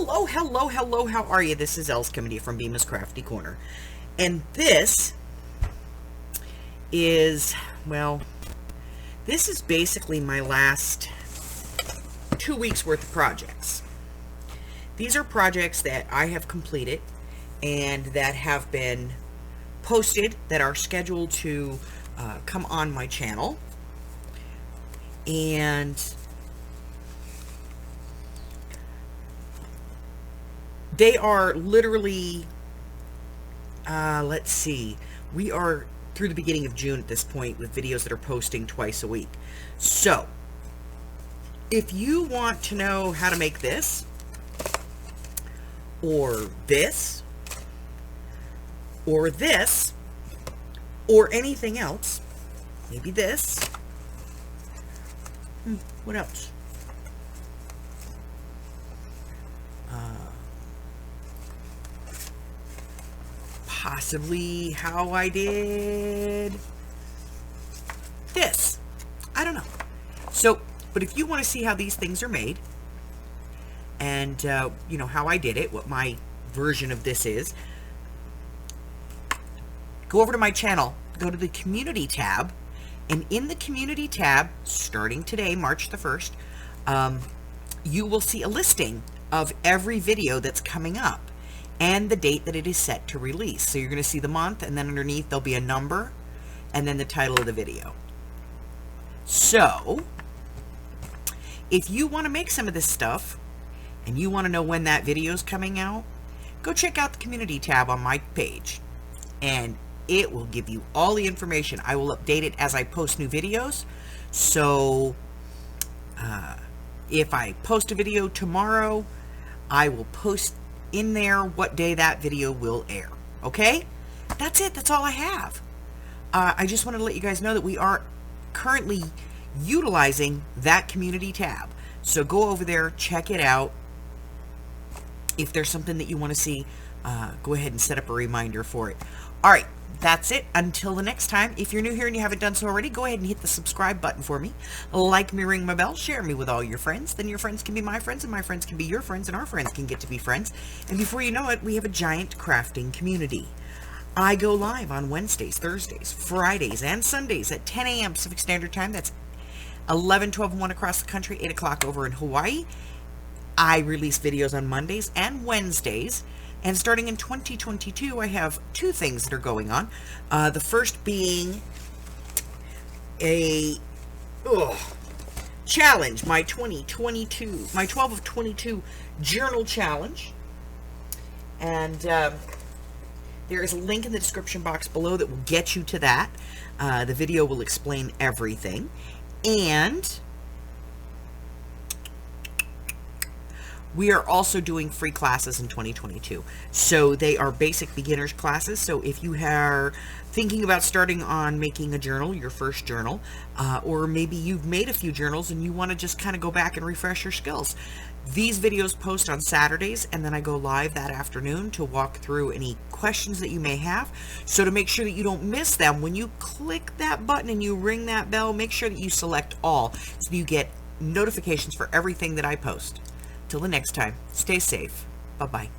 Hello, hello, hello, how are you? This is Els coming to you from Bemis Crafty Corner. And this is, well, this is basically my last 2 weeks worth of projects. These are projects that I have completed and that have been posted, that are scheduled to come on my channel. And they are literally, let's see, we are through the beginning of June at this point with videos that are posting twice a week. So, if you want to know how to make this, or this, or this, or anything else, maybe this, what else? Possibly how I did this. I don't know. So, but if you want to see how these things are made, and, you know, how I did it, what my version of this is, go over to my channel, go to the community tab, and in the community tab, starting today, March the 1st, you will see a listing of every video that's coming up and the date that it is set to release. So you're going to see the month, and then underneath there'll be a number and then the title of the video. So if you want to make some of this stuff and you want to know when that video is coming out, go check out the community tab on my page, and it will give you all the information. I will update it as I post new videos. So if I post a video tomorrow, I will post in there what day that video will air. Okay? That's it. That's all I have. I just wanted to let you guys know that we are currently utilizing that community tab. So go over there, check it out. If there's something that you want to see, go ahead and set up a reminder for it. All right. That's it. Until the next time, if you're new here and you haven't done so already, go ahead and hit the subscribe button for me. Like me, ring my bell, share me with all your friends. Then your friends can be my friends, and my friends can be your friends, and our friends can get to be friends. And before you know it, we have a giant crafting community. I go live on Wednesdays, Thursdays, Fridays, and Sundays at 10 a.m. Pacific Standard Time. That's 11, 12, and 1 across the country, 8 o'clock over in Hawaii. I release videos on Mondays and Wednesdays. And starting in 2022, I have two things that are going on. The first being a challenge, my 2022, my 12 of 22 journal challenge. And there is a link in the description box below that will get you to that. The video will explain everything. And we are also doing free classes in 2022. So they are basic beginners classes. So if you are thinking about starting on making a journal, your first journal, or maybe you've made a few journals and you want to just kind of go back and refresh your skills, these videos post on Saturdays, and then I go live that afternoon to walk through any questions that you may have. So to make sure that you don't miss them, when you click that button and you ring that bell, make sure that you select all so you get notifications for everything that I post. Till the next time, stay safe. Bye-bye.